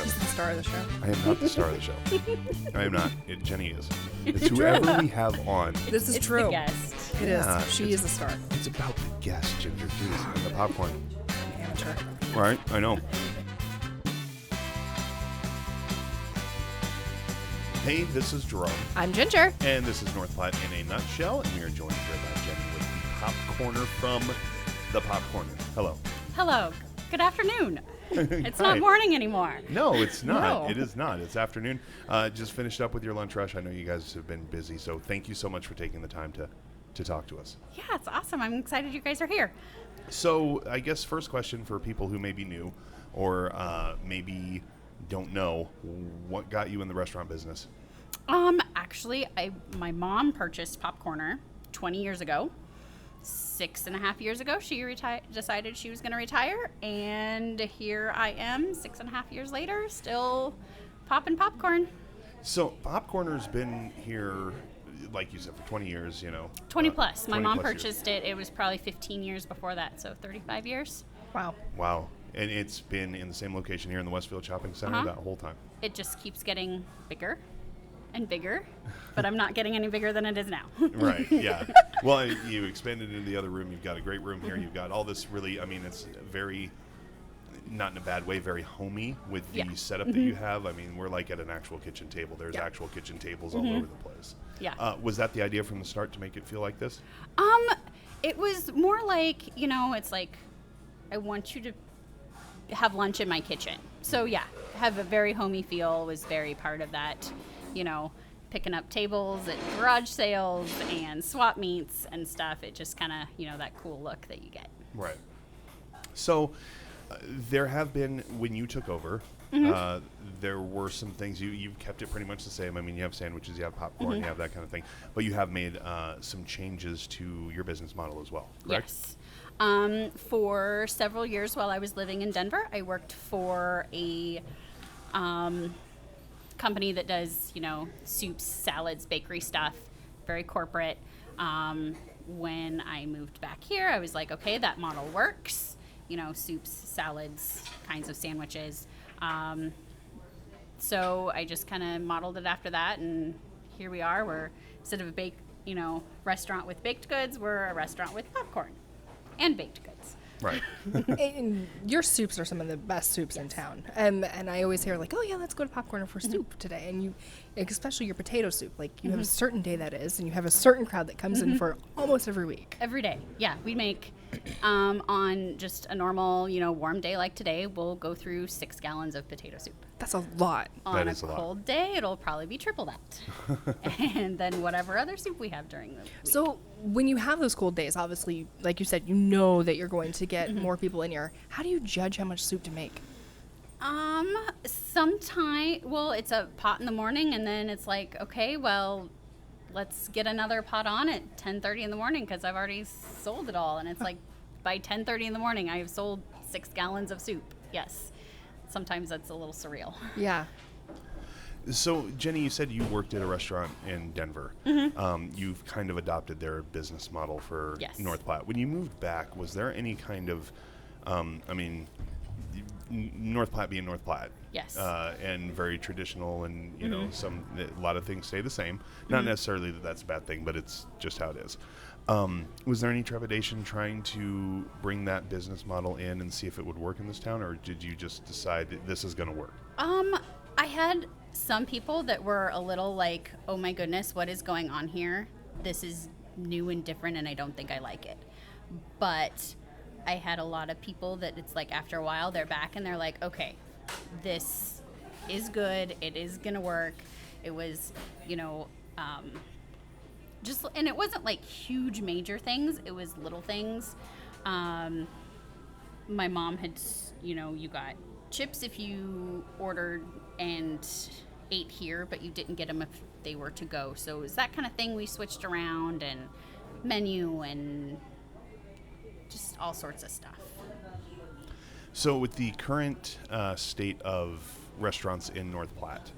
him. He's the star of the show. I am not the star of the show. I am not. Jenny is. It's whoever we have on. This is It's true. the guest. It Yeah, is. She is the star. It's about the guest, Ginger, jeez, and the popcorn. Amateur. Right? I know. Hey, this is Jerome. I'm Ginger. And this is North Platte in a nutshell. And we are joined here by Jenny with the Popcorner from the Popcorner. Hello. Hello. Good afternoon. It's Hi. not morning anymore. No, it's not. No. It is not. It's afternoon. Just finished up with your lunch rush. I know you guys have been busy, so thank you so much for taking the time to talk to us. Yeah, it's awesome. I'm excited you guys are here. So I guess first question for people who may be new or maybe don't know, what got you in the restaurant business? Actually, my mom purchased Popcorner 20 years ago. 6.5 years ago, she decided she was going to retire, and here I am 6.5 years later, still popping popcorn. So Popcorner's been here, like you said, for 20 years, 20 plus. My 20 mom plus years. purchased it. It was probably 15 years before that, so 35 years. Wow. Wow. And it's been in the same location here in the Westfield Shopping Center Uh-huh. that whole time. It just keeps getting bigger and bigger, but I'm not getting any bigger than it is now. Right, yeah. Well, you expanded into the other room. You've got a great room here. You've got all this really, it's very, not in a bad way, very homey with the Yeah. setup that you have. We're like at an actual kitchen table. There's Yeah. actual kitchen tables all over the place. Yeah. Was that the idea from the start to make it feel like this? It was more like, it's like, I want you to have lunch in my kitchen. So yeah, have a very homey feel was very part of that, picking up tables at garage sales and swap meets and stuff. It just kind of, that cool look that you get. Right. So there have been, when you took over, there were some things, you've kept it pretty much the same. You have sandwiches, you have popcorn, you have that kind of thing. But you have made some changes to your business model as well, correct? Yes. For several years while I was living in Denver, I worked for a company that does, soups, salads, bakery stuff, very corporate. When I moved back here, I was like, okay, that model works. Soups, salads, kinds of sandwiches. So I just kind of modeled it after that, and here we are. We're, instead of a restaurant with baked goods, we're a restaurant with popcorn and baked goods. Right. And your soups are some of the best soups in town. And I always hear like, oh yeah, let's go to Popcorner for soup today. And you, especially your potato soup, like you have a certain day that is, and you have a certain crowd that comes in for almost every week. Every day. Yeah, we make, on just a normal, warm day like today, we'll go through 6 gallons of potato soup. That's a lot. On a is a lot. cold day, it'll probably be triple that. And then whatever other soup we have during the week. So when you have those cold days, obviously, like you said, you know that you're going to get more people in here. How do you judge how much soup to make? Well, it's a pot in the morning, and then it's like, okay, well, let's get another pot on at 10:30 in the morning because I've already sold it all. And it's like, by 10:30 in the morning, I have sold 6 gallons of soup. Yes. Sometimes that's a little surreal. Yeah. So, Jenny, you said you worked at a restaurant in Denver. You've kind of adopted their business model for Yes. North Platte. When you moved back, was there any kind of, North Platte being North Platte, Yes. and very traditional, and a lot of things stay the same. Not necessarily that that's a bad thing, but it's just how it is. Was there any trepidation trying to bring that business model in and see if it would work in this town, or did you just decide that this is going to work? I had some people that were a little like, oh my goodness, what is going on here? This is new and different, and I don't think I like it. But I had a lot of people that it's like after a while they're back and they're like, okay, this is good. It is going to work. It was, and it wasn't like huge major things. It was little things. My mom had, you got chips if you ordered and ate here, but you didn't get them if they were to go. So it was that kind of thing we switched around, and menu and just all sorts of stuff. So with the current state of restaurants in North Platte,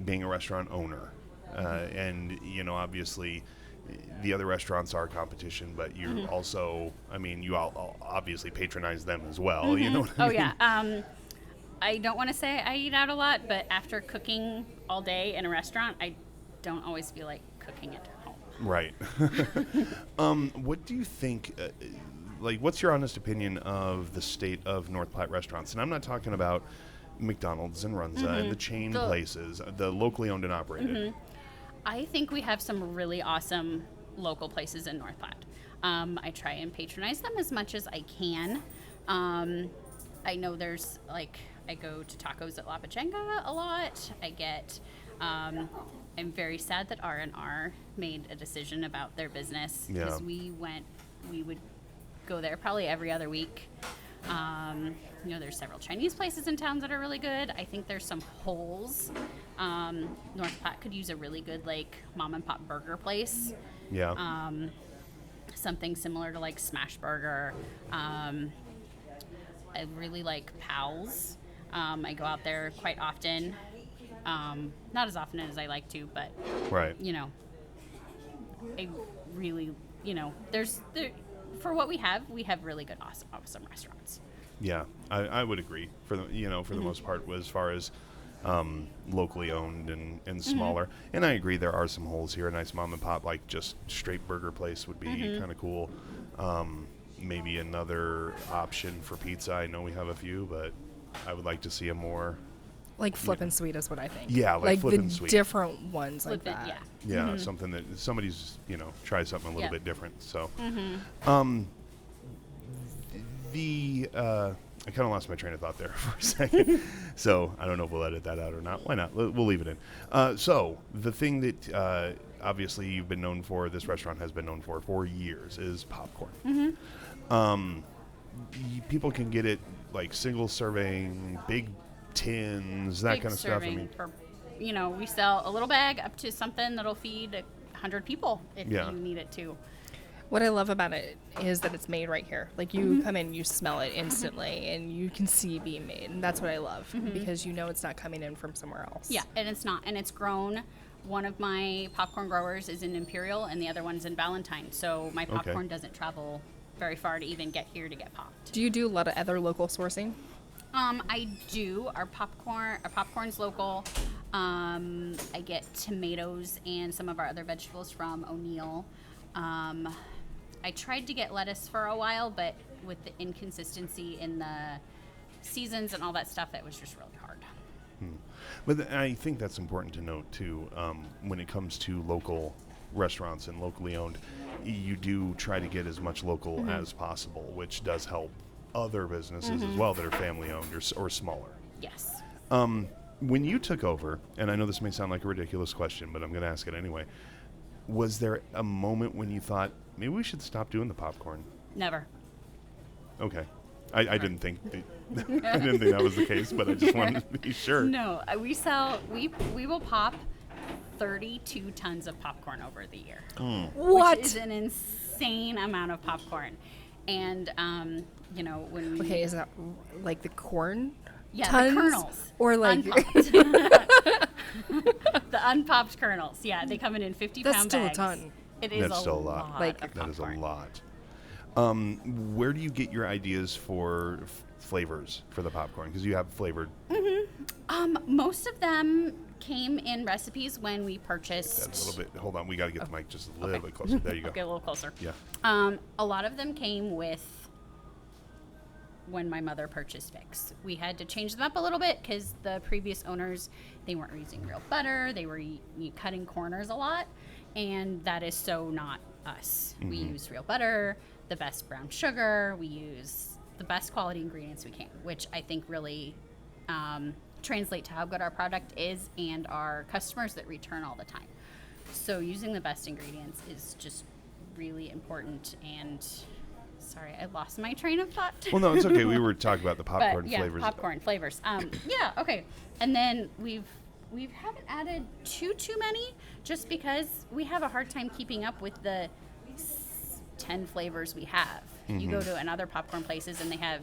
being a restaurant owner, and, obviously the other restaurants are competition, but you also, you all obviously patronize them as well. You know what I mean? Oh, yeah. I don't want to say I eat out a lot, but after cooking all day in a restaurant, I don't always feel like cooking it at home. Right. What do you think, what's your honest opinion of the state of North Platte restaurants? And I'm not talking about McDonald's and Runza and the chain places, the locally owned and operated. I think we have some really awesome local places in North Platte. I try and patronize them as much as I can. I know there's, I go to tacos at La Pachanga a lot. I'm very sad that R&R made a decision about their business because we would go there probably every other week. There's several Chinese places in town that are really good. I think there's some holes. North Platte could use a really good mom and pop burger place. Yeah. Something similar to Smash Burger. I really like Pal's. I go out there quite often. Not as often as I like to, but right. I really, for what we have really good, awesome restaurants. Yeah, I would agree for the the most part as far as locally owned and smaller. And I agree there are some holes here. A nice mom and pop just straight burger place would be kind of cool. Maybe another option for pizza. I know we have a few, but I would like to see a more Flip and Sweet is what I think. Yeah, Flip and Sweet. Different ones Flip like that. Yeah, something that somebody's try something a little bit different. So, I kind of lost my train of thought there for a second. So I don't know if we'll edit that out or not. Why not? We'll leave it in. So the thing that obviously you've been known for, this restaurant has been known for years, is popcorn. People can get it single serving, big tins, that Big kind of stuff. serving for, we sell a little bag up to something that'll feed 100 people if you need it to. What I love about it is that it's made right here. You come in, you smell it instantly, and you can see it being made. And that's what I love because it's not coming in from somewhere else. Yeah, and it's not. And it's grown. One of my popcorn growers is in Imperial, and the other one's in Valentine. So my popcorn doesn't travel very far to even get here to get popped. Do you do a lot of other local sourcing? I do. Our popcorn's local. I get tomatoes and some of our other vegetables from O'Neill. I tried to get lettuce for a while, but with the inconsistency in the seasons and all that stuff, that was just really hard. But I think that's important to note, too, when it comes to local restaurants and locally owned, you do try to get as much local as possible, which does help other businesses as well that are family-owned or smaller. Yes. When you took over, and I know this may sound like a ridiculous question, but I'm going to ask it anyway, was there a moment when you thought, maybe we should stop doing the popcorn? Never. Okay. I didn't think that was the case, but I just wanted to be sure. No, we will pop 32 tons of popcorn over the year. What? Which is an insane amount of popcorn. And, when we... Okay, is that the corn? Yeah, tons? The kernels. Or unpopped. The unpopped kernels. Yeah, they come in 50-pound bags. That's still a ton. It is That's still a lot. of That popcorn. is a lot. Where do you get your ideas for flavors for the popcorn? Because you have flavored. Most of them came in recipes when we purchased. That's a little bit. Hold on, we got to get the mic just a little bit closer. There you go. Get a little closer. Yeah. A lot of them came with when my mother purchased Fix. We had to change them up a little bit because the previous owners, they weren't using real butter. They were cutting corners a lot, and that is so not us. We use real butter, the best brown sugar. We use the best quality ingredients we can, which I think really translate to how good our product is and our customers that return all the time. So using the best ingredients is just really important. And sorry, I lost my train of thought. Well, no, it's okay. We were talking about the popcorn flavors. Popcorn flavors. Yeah, okay. And then we haven't added too many just because we have a hard time keeping up with the 10 flavors we have. You go to another popcorn places and they have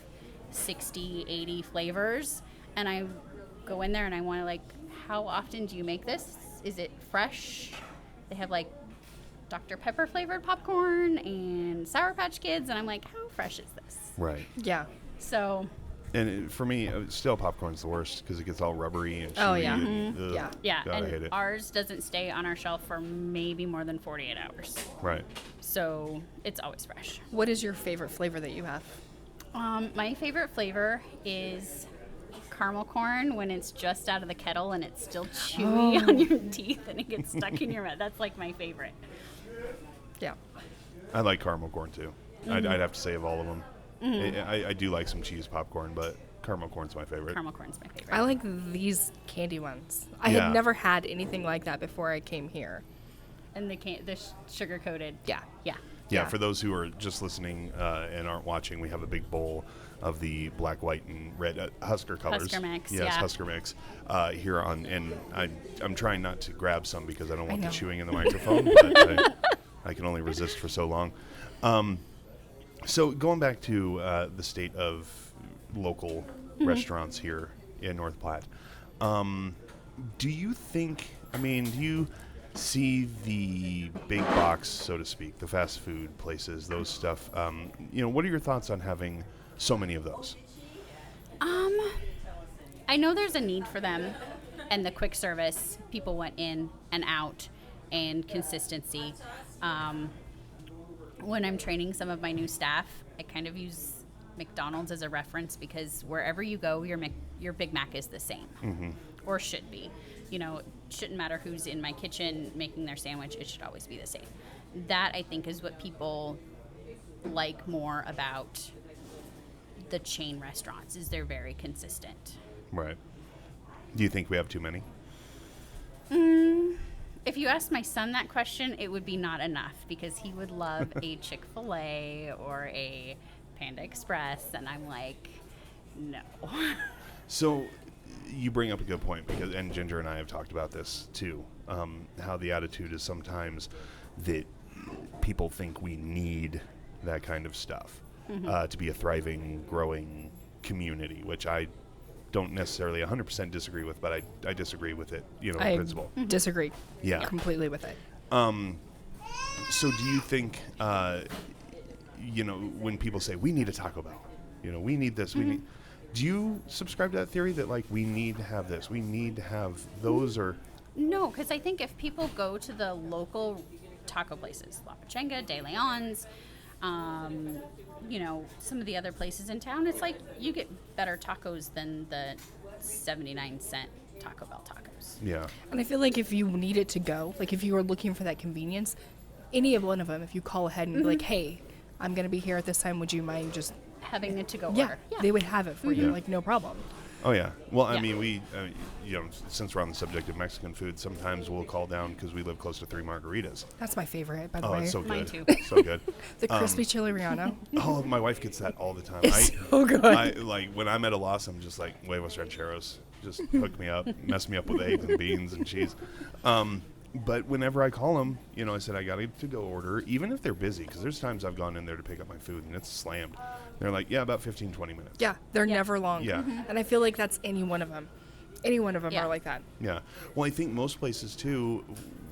60, 80 flavors, and I go in there and I want to how often do you make this? Is it fresh? They have Dr. Pepper flavored popcorn and Sour Patch Kids, and I'm like, how fresh is this? Right. Yeah. So For me, stale popcorn's the worst because it gets all rubbery and chewy. Oh, yeah. And, Yeah. Yeah, God, I hate and it. ours doesn't stay on our shelf for maybe more than 48 hours. Right. So it's always fresh. What is your favorite flavor that you have? My favorite flavor is caramel corn when it's just out of the kettle and it's still chewy on your teeth and it gets stuck in your mouth. That's like my favorite. Yeah. I like caramel corn too. I'd have to say of all of them. I do like some cheese popcorn, but caramel corn's my favorite. Caramel corn's my favorite. I like these candy ones. I Yeah. had never had anything like that before I came here. And the sugar coated. Yeah. Yeah. Yeah, Yeah. for those who are just listening and aren't watching, we have a big bowl of the black, white, and red Husker colors. Husker mix, Yes, yeah. Husker mix here on, and I'm trying not to grab some because I don't want the know. chewing in the microphone, but I can only resist for so long. So going back to the state of local restaurants here in North Platte, do you think, do you see the big box, so to speak, the fast food places, those stuff, what are your thoughts on having so many of those? I know there's a need for them and the quick service. People went in and out and consistency. When I'm training some of my new staff, I kind of use McDonald's as a reference because wherever you go, your Big Mac is the same, or should be. It shouldn't matter who's in my kitchen making their sandwich. It should always be the same. That, I think, is what people like more about the chain restaurants, is they're very consistent. Right. Do you think we have too many? If you asked my son that question, it would be not enough because he would love a Chick-fil-A or a Panda Express, and I'm like, no. So you bring up a good point and Ginger and I have talked about this too, how the attitude is sometimes that people think we need that kind of stuff to be a thriving, growing community, which I don't necessarily 100% disagree with, but I disagree with it, in I principle. disagree Yeah. completely with it. So do you think, when people say we need a Taco Bell, we need this, we need, do you subscribe to that theory that like we need to have this, we need to have those, or? No, because I think if people go to the local taco places, La Pachenga, De Leon's, some of the other places in town, it's like you get better tacos than the 79-cent Taco Bell tacos. Yeah. And I feel like if you needed to go, like if you were looking for that convenience, any of one of them, if you call ahead and be like, hey, I'm going to be here at this time, would you mind just... Having it to go Yeah, order. they would have it for you, Yeah. like no problem. Oh yeah. Well, I Yeah. mean, we, since we're on the subject of Mexican food, sometimes we'll call down because we live close to 3 Margaritas. That's my favorite, by the Oh, way. it's so good. Mine too. So good. The crispy chili relleno. Oh, my wife gets that all the time. It's so good. I like when I'm at a loss, I'm just like huevos rancheros. Just hook me up, mess me up with eggs and beans and cheese. But whenever I call them, I said I got to go order, even if they're busy, because there's times I've gone in there to pick up my food and it's slammed. They're like, yeah, about 15, 20 minutes. Yeah, they're Yeah. never long. Yeah. And I feel like that's any one of them. Any one of them Yeah. are like that. Yeah. Well, I think most places too,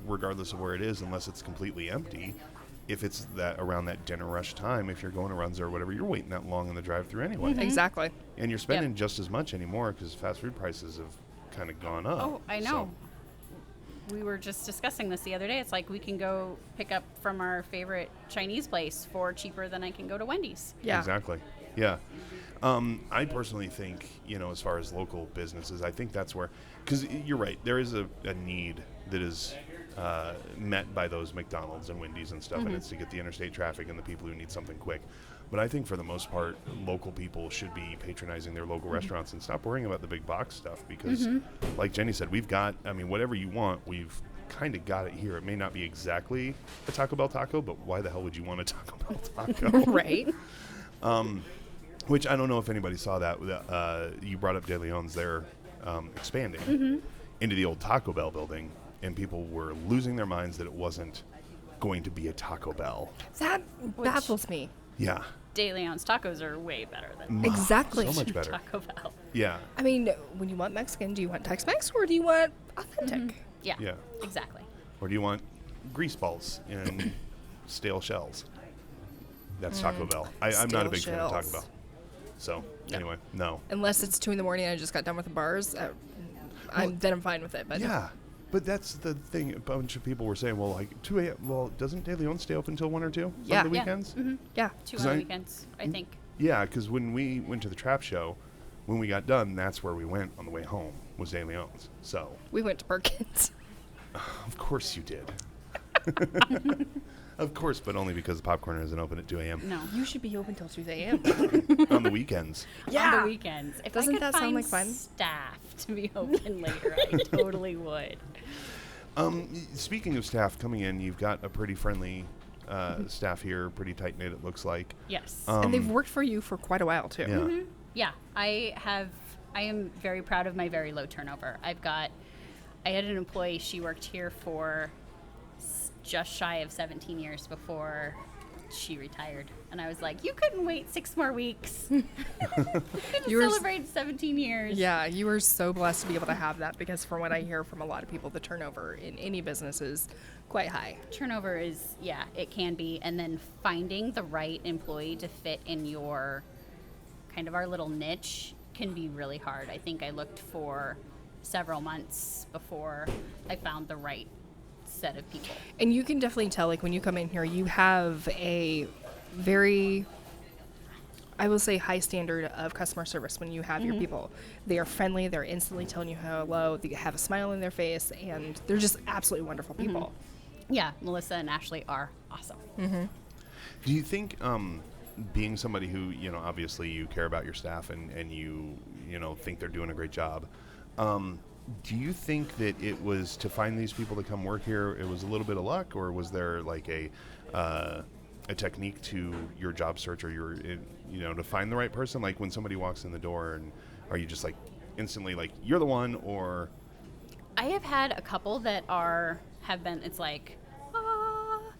regardless of where it is, unless it's completely empty, if it's that around that dinner rush time, if you're going to Runza or whatever, you're waiting that long in the drive-thru anyway. Exactly. And you're spending just as much anymore because fast food prices have kind of gone up. Oh, I know. We were just discussing this the other day. It's like we can go pick up from our favorite Chinese place for cheaper than I can go to Wendy's. Yeah. Exactly. Yeah. I personally think, as far as local businesses, I think that's where, because you're right, there is a need that is met by those McDonald's and Wendy's and stuff, and it's to get the interstate traffic and the people who need something quick. But I think for the most part, local people should be patronizing their local restaurants and stop worrying about the big box stuff because, like Jenny said, we've got, whatever you want, we've kind of got it here. It may not be exactly a Taco Bell taco, but why the hell would you want a Taco Bell taco? Right. Which I don't know if anybody saw that. You brought up De Leon's. They're expanding into the old Taco Bell building, and people were losing their minds that it wasn't going to be a Taco Bell. That baffles me. Yeah. De Leon's tacos are way better than Exactly. So much better. Taco Bell. Yeah. I mean, when you want Mexican, do you want Tex-Mex or do you want authentic? Yeah. Yeah. Exactly. Or do you want grease balls and stale shells? That's Taco Bell. I'm not a big Stale fan of Taco shells. Bell. So anyway, no. Unless it's 2 a.m. and I just got done with the bars, then I'm fine with it. But Yeah. But that's the thing. A bunch of people were saying, well, like 2 a.m. Well, doesn't De Leon stay open until 1 or 2 Yeah. on the weekends? Mm-hmm. yeah. 2 'Cause on I- the weekends, I think. Yeah, because when we went to the trap show, when we got done, that's where we went on the way home, was De Leon's. So, We went to Perkins. of course you did. Of course, but only because the popcorn isn't open at 2 a.m. No. You should be open till 2 a.m. on the weekends. On the weekends. If Doesn't I could that sound find like fun? staff to be open later, I totally would. Speaking of staff coming in, you've got a pretty friendly staff here, pretty tight-knit it looks like. Yes. And they've worked for you for quite a while, too. Yeah. Yeah, I am very proud of my very low turnover. I had an employee, she worked here for just shy of 17 years before she retired. And I was like, you couldn't wait 6 more weeks. You couldn't You were celebrate 17 years. Yeah, you are so blessed to be able to have that because from what I hear from a lot of people, the turnover in any business is quite high. Turnover is, yeah, it can be. And then finding the right employee to fit in your kind of our little niche can be really hard. I think I looked for several months before I found the right set of people. And you can definitely tell, like, when you come in here, you have a very, I will say, high standard of customer service when you have your people. They are friendly. They're instantly telling you hello. They have a smile on their face, and they're just absolutely wonderful people. Yeah, Melissa and Ashley are awesome. Do you think, being somebody who, obviously you care about your staff and you think they're doing a great job, do you think that it was to find these people to come work here, it was a little bit of luck, or was there like a technique to your job search, or to find the right person? Like when somebody walks in the door, and are you just like instantly like you're the one, or? I have had a couple that have been, it's like,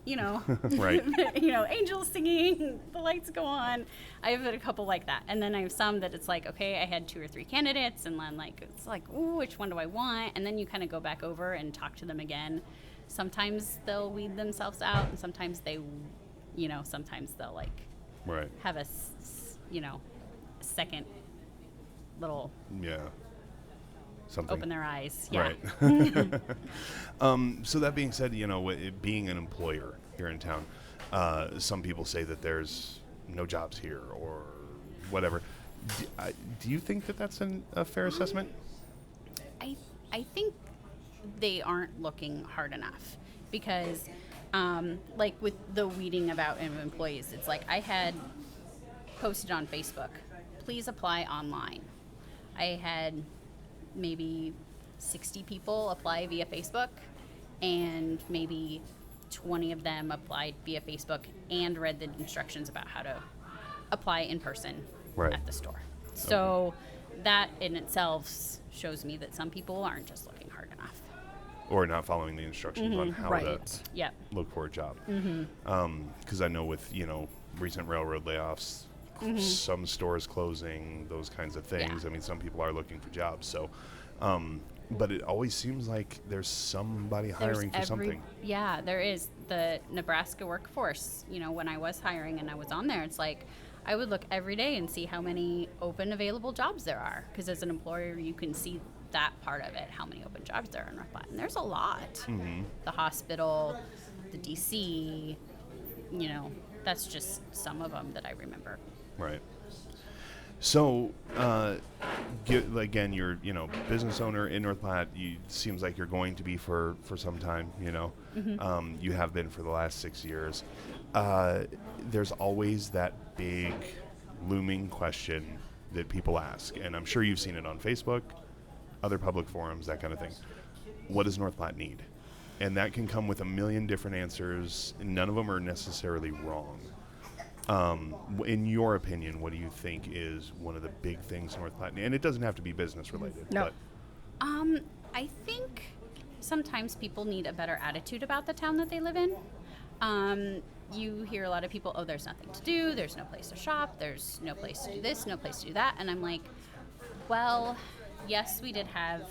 Right. Angels singing, the lights go on. I have had a couple like that. And then I have some that it's like, okay, I had 2 or 3 candidates, and then it's like, ooh, which one do I want? And then you kind of go back over and talk to them again. Sometimes they'll weed themselves out, and sometimes sometimes they'll Right. have a second little Yeah. Something. open their eyes. Yeah. Right. So that being said, being an employer here in town, some people say that there's no jobs here or whatever. Do you think that that's a fair assessment? I think they aren't looking hard enough because, like with the weeding about employees, it's like I had posted on Facebook, please apply online. I had maybe 60 people apply via Facebook, and maybe 20 of them applied via Facebook and read the instructions about how to apply in person at the store. So that in itself shows me that some people aren't just looking hard enough. Or not following the instructions on how to Yep. look for a job. Because I know with, recent railroad layoffs, some stores closing, those kinds of things. Yeah. I mean, some people are looking for jobs. So, but it always seems like there's somebody hiring for something. Yeah, there is. The Nebraska workforce, when I was hiring and I was on there, it's like I would look every day and see how many open available jobs there are. Because as an employer, you can see that part of it, how many open jobs there are in North Platte. And there's a lot. The hospital, the DC, that's just some of them that I remember. Right. So, again, you're, business owner in North Platte. Seems like you're going to be for some time, You have been for the last 6 years. There's always that big looming question that people ask, and I'm sure you've seen it on Facebook, other public forums, that kind of thing. What does North Platte need? And that can come with a million different answers, and none of them are necessarily wrong. In your opinion, what do you think is one of the big things North Platte, and it doesn't have to be business related. No. But I think sometimes people need a better attitude about the town that they live in. You hear a lot of people, there's nothing to do, there's no place to shop, there's no place to do this, no place to do that. And I'm like, well, yes, we did have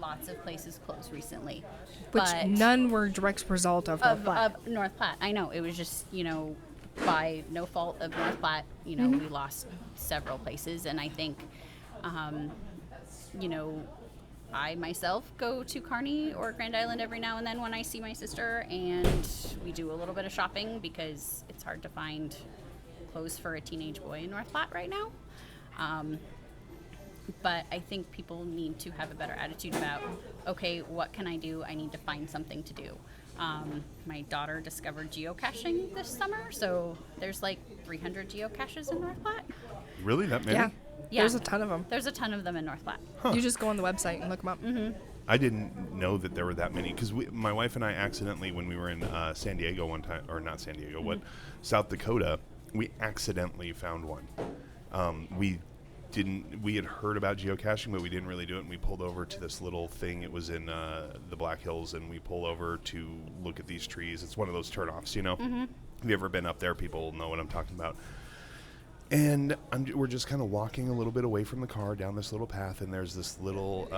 lots of places closed recently. Which but none were direct result of North Platte. Of North Platte. I know. It was just, by no fault of North Platte, you know, we lost several places. And I think, you know, I myself go to Kearney or Grand Island every now and then when I see my sister, and we do a little bit of shopping because it's hard to find clothes for a teenage boy in North Platte right now. But I think people need to have a better attitude about, okay, what can I do? I need to find something to do. My daughter discovered geocaching this summer, so there's like 300 geocaches in North Platte. Really? That many? Yeah. Yeah. There's a ton of them. There's a ton of them in North Platte. You just go on the website and look them up. I didn't know that there were that many because my wife and I accidentally, when we were in San Diego one time, or not San Diego, South Dakota, we accidentally found one. We had heard about geocaching, but we didn't really do it, and we pulled over to this little thing. It was in the Black Hills, and we pull over to look at these trees. It's one of those turnoffs, you know. Have you ever been up there? People know what I'm talking about. And we're just kind of walking a little bit away from the car down this little path, and there's this little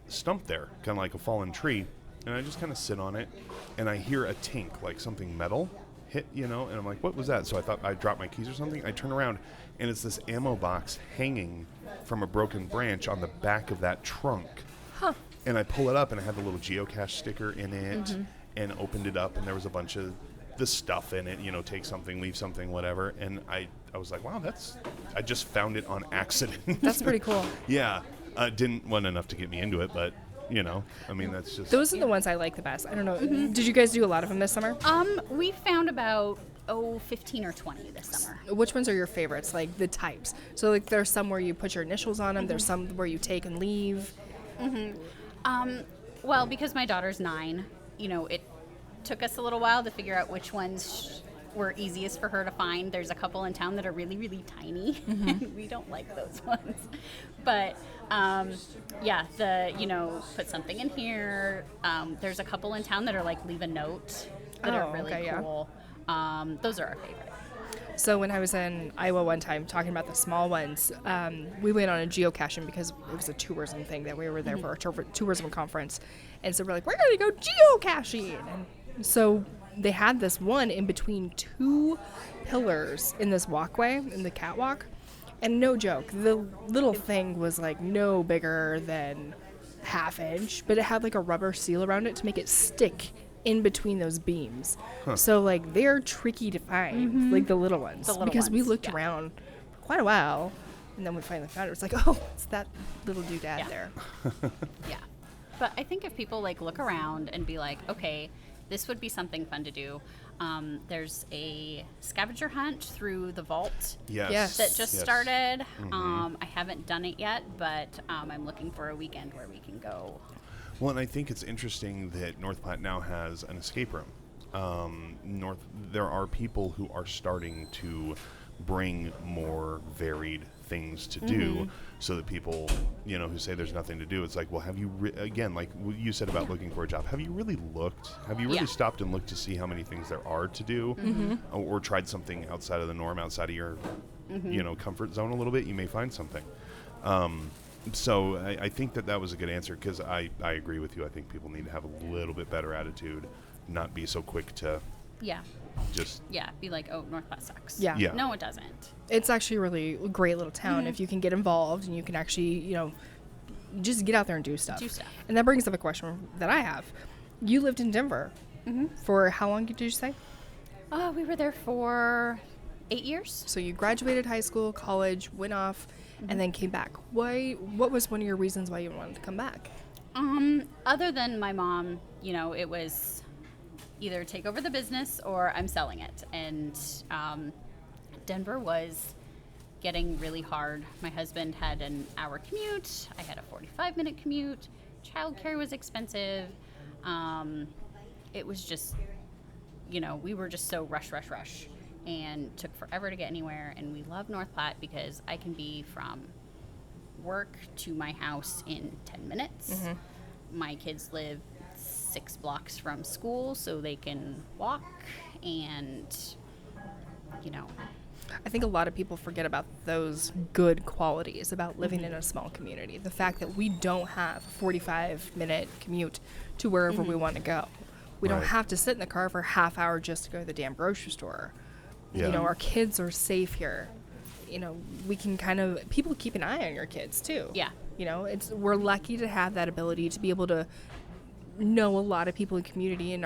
stump there, kind of like a fallen tree. And I just kind of sit on it, and I hear a tink, like something metal hit, you know, and I'm like, what was that? So I thought I dropped my keys or something. I turn around, and it's this ammo box hanging from a broken branch on the back of that trunk. Huh. And I pull it up, and it had the little geocache sticker in it, and opened it up, and there was a bunch of the stuff in it, you know, take something, leave something, whatever. And I was like, wow, I just found it on accident. That's pretty cool. Yeah. Didn't want enough to get me into it, but, you know, I mean, that's just... Those are the ones I like the best. I don't know. Did you guys do a lot of them this summer? We found about 15 or 20 this summer. Which ones are your favorites, like the types? So like there's some where you put your initials on them, there's some where you take and leave. Well, because my daughter's 9, you know, it took us a little while to figure out which ones were easiest for her to find. There's a couple in town that are really, really tiny, and we don't like those ones. But yeah, you know, put something in here. There's a couple in town that are like leave a note that are really cool. Yeah. Those are our favorite. So when I was in Iowa one time talking about the small ones, we went on a geocaching because it was a tourism thing that we were there for a tourism conference. And so we're like, we're going to go geocaching. And so they had this one in between 2 pillars in this walkway, in the catwalk. And no joke, the little thing was like no bigger than ½ inch, but it had like a rubber seal around it to make it stick in between those beams. So like they're tricky to find, like the little ones. Because we looked around for quite a while, and then we finally found it. It's like, oh, it's that little doodad there. Yeah. But I think if people like look around and be like, okay, this would be something fun to do. There's a scavenger hunt through the vault Yes. that just started. I haven't done it yet, but I'm looking for a weekend where we can go. Well, and I think it's interesting that North Platte now has an escape room. There are people who are starting to bring more varied things to do, so that people, you know, who say there's nothing to do, it's like, well, have you again, like you said about looking for a job, have you really looked? Have you really stopped and looked to see how many things there are to do, or tried something outside of the norm, outside of your, you know, comfort zone a little bit? You may find something. So I think that was a good answer, because I agree with you. I think people need to have a little bit better attitude, not be so quick to just be like, oh, North Platte sucks. Yeah. No, it doesn't. It's actually a really great little town if you can get involved and you can actually, you know, just get out there and do stuff. And that brings up a question that I have. You lived in Denver for how long did you say? We were there for 8 years. So you graduated high school, college, went off, and then came back. What was one of your reasons why you wanted to come back? Other than my mom, you know, it was either take over the business or I'm selling it. And Denver was getting really hard. My husband had an hour commute. I had a 45-minute commute. Childcare was expensive. It was just, you know, we were just so rush, and took forever to get anywhere. And we love North Platte because I can be from work to my house in 10 minutes. My kids live 6 blocks from school, so they can walk, and, you know. I think a lot of people forget about those good qualities about living in a small community. The fact that we don't have a 45-minute commute to wherever we want to go. We don't have to sit in the car for a half hour just to go to the damn grocery store. Yeah. You know, our kids are safe here. You know, we can people keep an eye on your kids too. Yeah. You know, we're lucky to have that ability to be able to know a lot of people in the community and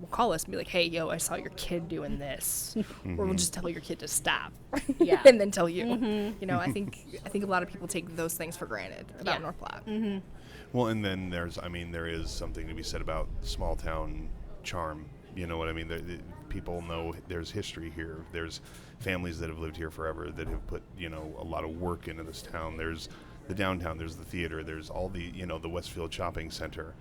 will call us and be like, hey, yo, I saw your kid doing this. Or we'll just tell your kid to stop. Yeah. And then tell you. You know, I think a lot of people take those things for granted about North Platte. Well, and then there is something to be said about small town charm. You know what I mean? People know there's history here. There's families that have lived here forever that have put, you know, a lot of work into this town. There's the downtown, there's the theater, there's all the, you know, the Westfield Shopping Center.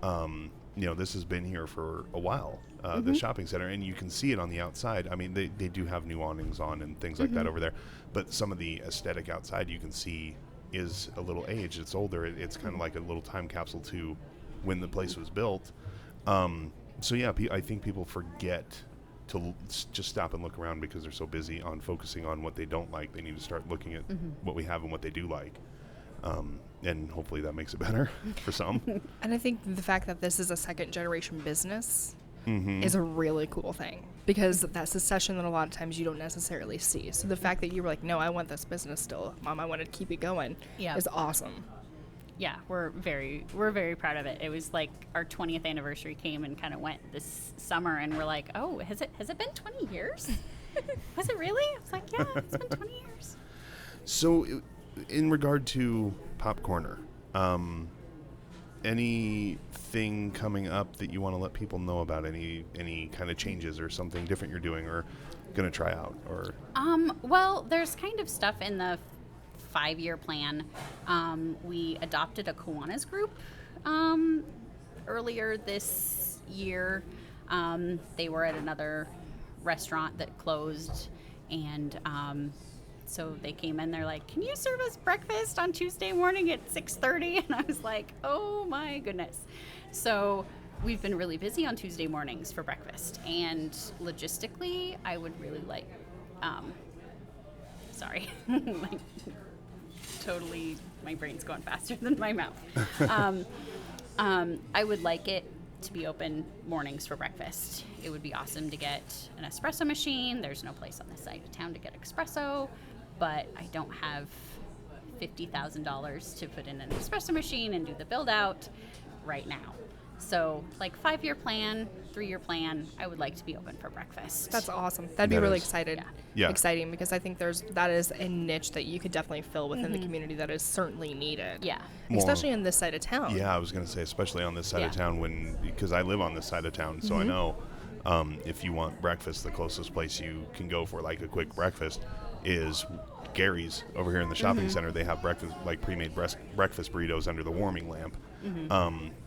You know, this has been here for a while, the shopping center, and you can see it on the outside. I mean, they do have new awnings on and things like that over there, but some of the aesthetic outside you can see is a little aged. It's older. It's kind of like a little time capsule to when the place was built. So yeah, I think people forget to just stop and look around because they're so busy on focusing on what they don't like. They need to start looking at what we have and what they do like. And hopefully that makes it better for some. And I think the fact that this is a second generation business is a really cool thing, because that's a session that a lot of times you don't necessarily see. So the fact that you were like, no, I want this business still, Mom, I want to keep it going, is awesome. Yeah, we're very proud of it. It was like our 20th anniversary came and kind of went this summer, and we're like, oh, has it been 20 years? Was it really? I was like, yeah, it's been 20 years. So, in regard to Popcorner, anything coming up that you want to let people know about? Any kind of changes or something different you're doing or going to try out? Or well, there's kind of stuff in the 5-year plan. We adopted a Kiwanis group earlier this year. They were at another restaurant that closed, and so they came in, they're like, can you serve us breakfast on Tuesday morning at 6:30? And I was like, oh my goodness. So we've been really busy on Tuesday mornings for breakfast, and logistically I would really like like, totally, my brain's going faster than my mouth. I would like it to be open mornings for breakfast. It would be awesome to get an espresso machine. There's no place on this side of town to get espresso, but I don't have $50,000 to put in an espresso machine and do the build out right now. So, like 5-year plan, 3-year plan, I would like to be open for breakfast. That's awesome. That'd be really exciting, because I think that is a niche that you could definitely fill within the community that is certainly needed. Yeah. Especially in this side of town. Yeah, I was going to say, especially on this side of town, because I live on this side of town, so I know if you want breakfast, the closest place you can go for like a quick breakfast is Gary's over here in the shopping center. They have breakfast, like pre-made breakfast burritos under the warming lamp.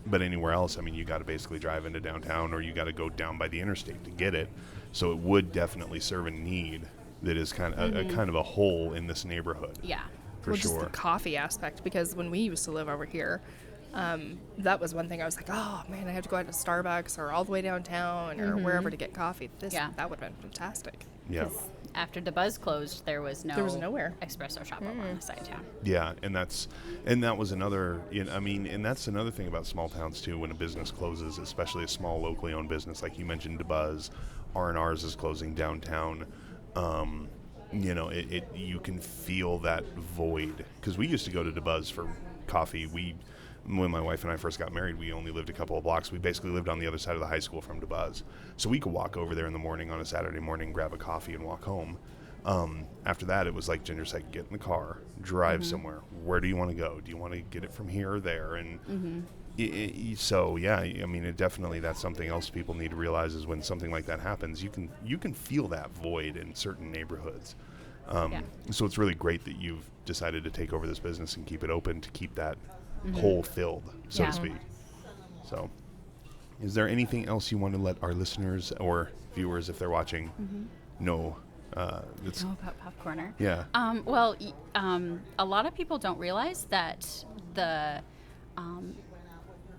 But anywhere else, I mean, you got to basically drive into downtown, or you got to go down by the interstate to get it. So it would definitely serve a need that is kind of a hole in this neighborhood. Yeah, for sure. Just the coffee aspect, because when we used to live over here, that was one thing I was like, oh man, I have to go out to Starbucks or all the way downtown or wherever to get coffee. That would have been fantastic. Yeah. After the Buzz closed, there was nowhere espresso shop over on the side of town. Yeah, and that was another. I mean, and that's another thing about small towns too. When a business closes, especially a small locally owned business, like you mentioned, DeBuzz, R&R's is closing downtown. You know, you can feel that void, because we used to go to DeBuzz for coffee. When my wife and I first got married, we only lived a couple of blocks. We basically lived on the other side of the high school from DeBuzz. So we could walk over there in the morning on a Saturday morning, grab a coffee, and walk home. After that, it was like Ginger said, get in the car, drive somewhere. Where do you want to go? Do you want to get it from here or there? And so, yeah, I mean, that's something else people need to realize is when something like that happens, you can feel that void in certain neighborhoods. So it's really great that you've decided to take over this business and keep it open to keep that hole filled, so to speak. So, is there anything else you want to let our listeners or viewers, if they're watching, know? Know about Popcorner? Yeah. Well, a lot of people don't realize that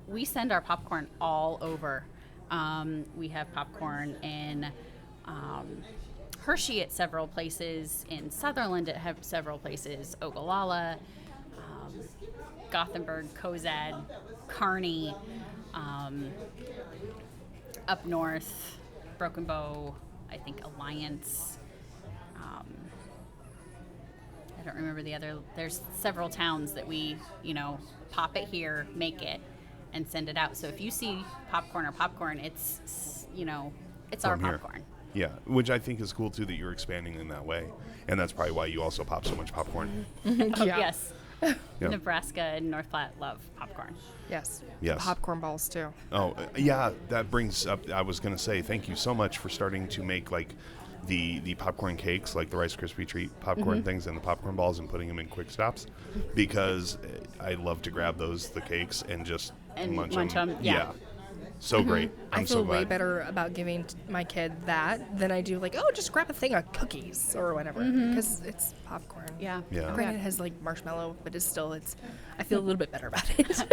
we send our popcorn all over. We have popcorn in Hershey at several places, in Sutherland at several places, Ogallala, Gothenburg, Cozad, Kearney, up north, Broken Bow, I think Alliance, I don't remember the other. There's several towns that we, pop it here, make it, and send it out. So if you see popcorn or popcorn, it's our From here. popcorn. Yeah, which I think is cool too that you're expanding in that way, and that's probably why you also pop so much popcorn. Oh, Yeah. yes. Yeah. Nebraska and North Platte love popcorn. Yes. Yes. Popcorn balls too. Oh, yeah, that brings up, I was going to say, thank you so much for starting to make, like, the popcorn cakes, like the Rice Krispie treat popcorn things and the popcorn balls, and putting them in quick stops, because I love to grab the cakes, and just And munch munch 'em, them. yeah. So great. I I'm feel so way glad. better about giving my kid that than I do like, oh, just grab a thing of cookies or whatever, because it's popcorn. Yeah. Yeah. Granted, it has like marshmallow, but I feel a little bit better about it.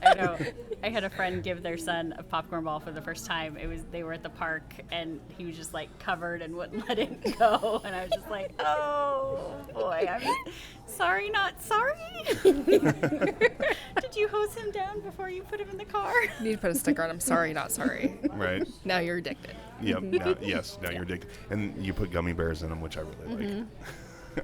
I know. I had a friend give their son a popcorn ball for the first time. They were at the park, and he was just like covered and wouldn't let it go. And I was just like, oh boy, I'm sorry, not sorry. Did you hose him down before you put him in the car? You need to put a sticker on. I'm sorry, not sorry. Right. Now you're addicted. Yep. Now you're addicted. And you put gummy bears in them, which I really like.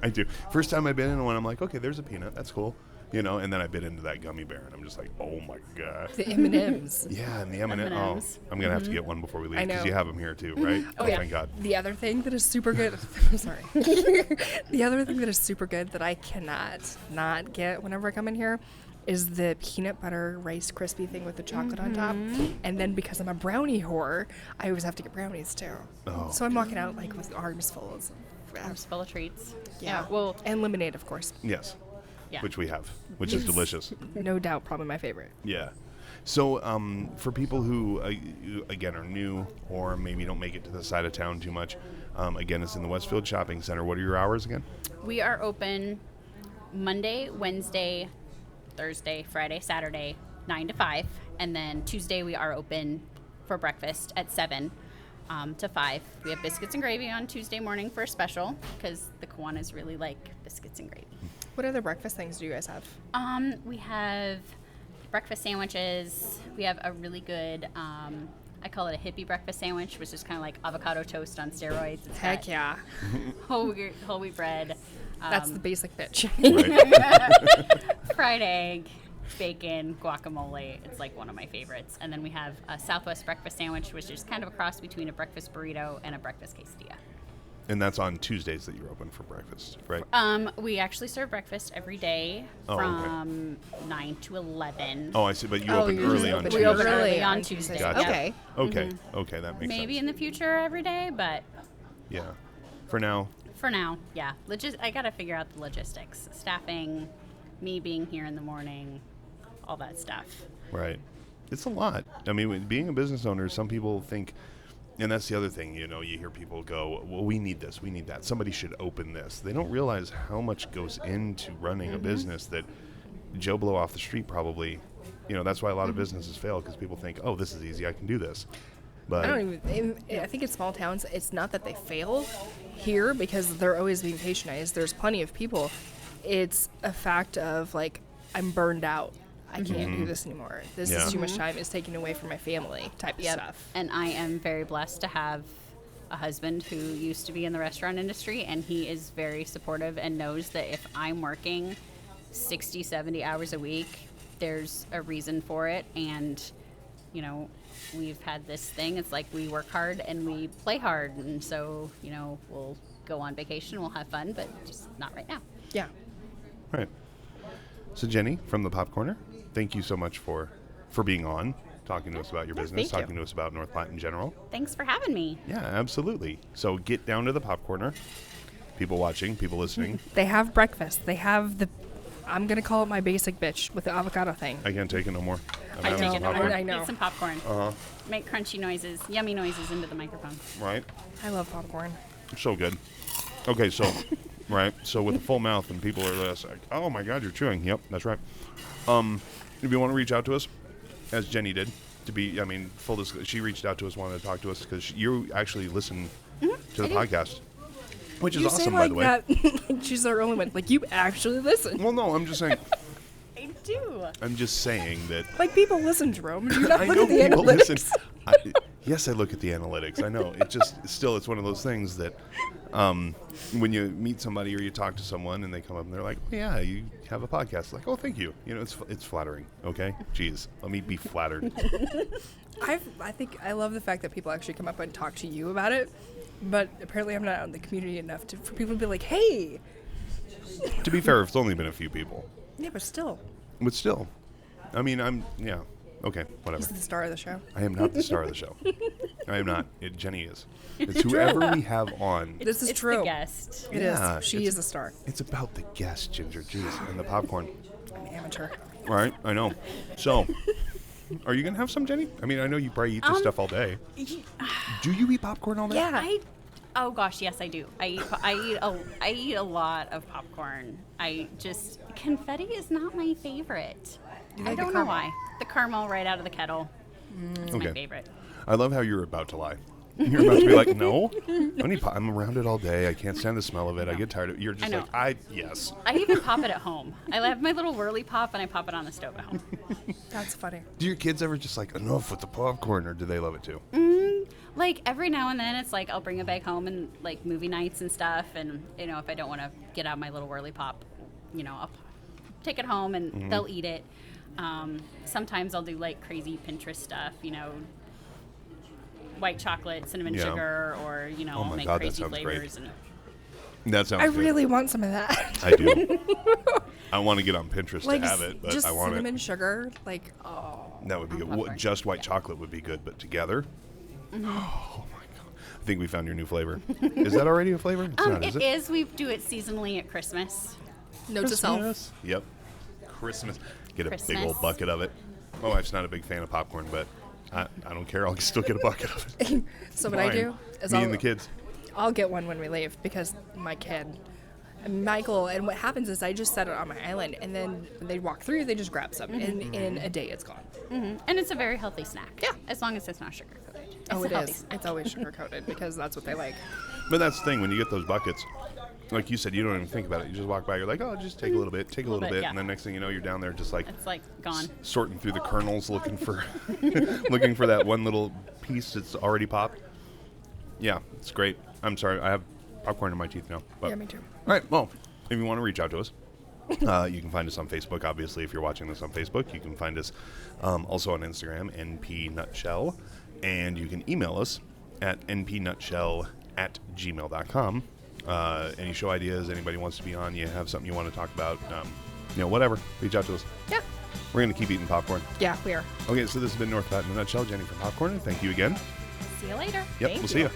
I do. First time I bit into one, I'm like, okay, there's a peanut. That's cool. And then I bit into that gummy bear, and I'm just like, oh my god. The M&Ms. Yeah, and the M&M. Oh, M&Ms. I'm gonna have to get one before we leave, I because know. you have them here too, right? Oh, yeah. Thank God. The other thing that is super good. I'm sorry. The other thing that is super good that I cannot not get whenever I come in here is the peanut butter Rice Krispie thing with the chocolate on top. And then because I'm a brownie whore, I always have to get brownies too. Oh. So I'm walking out like with arms full of Arms full of treats. yeah. Well, And lemonade, of course. Yes. yeah. Which we have, which is delicious. No doubt, probably my favorite. Yeah. So for people who, again, are new or maybe don't make it to the side of town too much, again, it's in the Westfield Shopping Center. What are your hours again? We are open Monday, Wednesday, Thursday, Friday, Saturday, 9 to 5. And then Tuesday we are open for breakfast at 7 to 5. We have biscuits and gravy on Tuesday morning for a special, because the Kiwanis really like biscuits and gravy. What other breakfast things do you guys have? We have breakfast sandwiches. We have a really good, I call it a hippie breakfast sandwich, which is kind of like avocado toast on steroids. It's Heck got yeah. whole wheat bread. That's the basic pitch. Right. Fried egg, bacon, guacamole. It's like one of my favorites. And then we have a Southwest breakfast sandwich, which is kind of a cross between a breakfast burrito and a breakfast quesadilla. And that's on Tuesdays that you're open for breakfast, right? We actually serve breakfast every day Oh, okay. from 9 to 11. Oh, I see. But you Oh, open you're early just on open Tuesdays. open early on Tuesdays. Tuesday. Gotcha. Okay. Okay. Okay, that makes Maybe sense. in the future every day, but Yeah. For now. for now, yeah. I got to figure out the logistics. Staffing, me being here in the morning, all that stuff. Right. It's a lot. I mean, being a business owner, some people think, and that's the other thing, you hear people go, well, we need this, we need that. Somebody should open this. They don't realize how much goes into running a business that Joe Blow off the street probably, that's why a lot of businesses fail, because people think, oh, this is easy, I can do this. But I think in small towns, it's not that they fail here because they're always being patronized. There's plenty of people. It's a fact of like, I'm burned out. I can't do this anymore. This Yeah. is too much time. It's taken away from my family type of stuff. And I am very blessed to have a husband who used to be in the restaurant industry, and he is very supportive and knows that if I'm working 60, 70 hours a week, there's a reason for it. And, we've had this thing. It's like we work hard and we play hard. And so, we'll go on vacation, we'll have fun, but just not right now. Yeah. right. So Jenny, from the Popcorner, thank you so much for being on, talking to us about your business, thank you. talking to us about North Platte in general. Thanks for having me. Yeah, absolutely. So get down to the Popcorner. People watching, people listening. They have breakfast. They have I'm going to call it my basic bitch with the avocado thing. I can't take it no more. I'm I having take some it no more. popcorn. I know. Eat some popcorn. Uh-huh. Make crunchy noises, yummy noises into the microphone. Right. I love popcorn. So good. Okay, so, right. So with a full mouth and people are just like, oh my God, you're chewing. Yep, that's right. If you want to reach out to us, as Jenny did, full disclosure, she reached out to us, wanted to talk to us because you actually listen to the podcast, which is You awesome, say by like the way. that. She's our only one. Like, you actually listen. Well, no, I'm just saying. I do. I'm just saying that. Like, people listen, Jerome. Do you not I look know at the people analytics? listen. Yes, I look at the analytics. I know. It just still, it's one of those things that when you meet somebody or you talk to someone and they come up and they're like, oh, yeah, you have a podcast. Like, oh, thank you. You know, it's flattering. Okay, jeez, let me be flattered. I think I love the fact that people actually come up and talk to you about it, but apparently I'm not out in the community enough for people to be like, hey. To be fair, it's only been a few people. Yeah, but still. But still, I mean, okay, whatever. He's the star of the show. I am not the star of the show. I am not. Jenny is. It's whoever we have on. This is it's true. The guest. It is. She is the star. It's about the guest, Ginger. Jeez, and the popcorn. I'm an amateur. All right, I know. So, are you going to have some, Jenny? I mean, I know you probably eat this stuff all day. Do you eat popcorn all day? Yeah. Oh gosh, yes I do. I eat a lot of popcorn. Confetti is not my favorite. I don't know why. The caramel right out of the kettle. It's my favorite. I love how you're about to lie. You're about to be like, no, I'm around it all day. I can't stand the smell of it. I get tired of it. You're just like, yes. I even pop it at home. I have my little whirly pop and I pop it on the stove at home. That's funny. Do your kids ever just like, enough with the popcorn, or do they love it too? Like every now and then it's like I'll bring it back home and like movie nights and stuff, and you know, if I don't want to get out my little whirly pop, you know, I'll take it home and they'll eat it. Sometimes I'll do like crazy Pinterest stuff, you know, white chocolate, cinnamon sugar, or you know, oh my make God, crazy that sounds flavors. great. And That sounds I good. really want some of that. I do. I want to get on Pinterest Like to have it, but just I want cinnamon it. sugar, like That would be good. popcorn. Just white chocolate would be good, but together. Oh my God! I think we found your new flavor. Is that already a flavor? It's not, is it it? is. We do it seasonally at Christmas. note to self. Christmas. Yep. Christmas. Get a big Christmas. old bucket of it. My wife's not a big fan of popcorn, but I don't care. I'll still get a bucket of it. So what I do is Me and the kids. I'll get one when we leave because my kid, Michael, and what happens is I just set it on my island, and then when they walk through, they just grab some, and in a day it's gone. And it's a very healthy snack. Yeah. As long as it's not sugar coated. Oh, It's it a healthy is. snack. It's always sugar coated because that's what they like. But that's the thing, when you get those buckets, like you said, you don't even think about it. You just walk by, you're like, oh, just take a little bit, take a little bit, yeah. and then next thing you know, you're down there just like It's like gone. sorting through the kernels, looking for looking for that one little piece that's already popped. Yeah, it's great. I'm sorry, I have popcorn in my teeth now. But. Yeah, me too. All right, well, if you want to reach out to us, you can find us on Facebook. Obviously, if you're watching this on Facebook, you can find us also on Instagram, npnutshell, and you can email us at npnutshell@gmail.com. Any show ideas, anybody wants to be on, you have something you want to talk about, whatever, reach out to us. Yeah. We're going to keep eating popcorn. Yeah, we are. Okay, so this has been North Platte in a Nutshell. Jenny from Popcorn, thank you again. See you later. Yep, Thank we'll see you. you.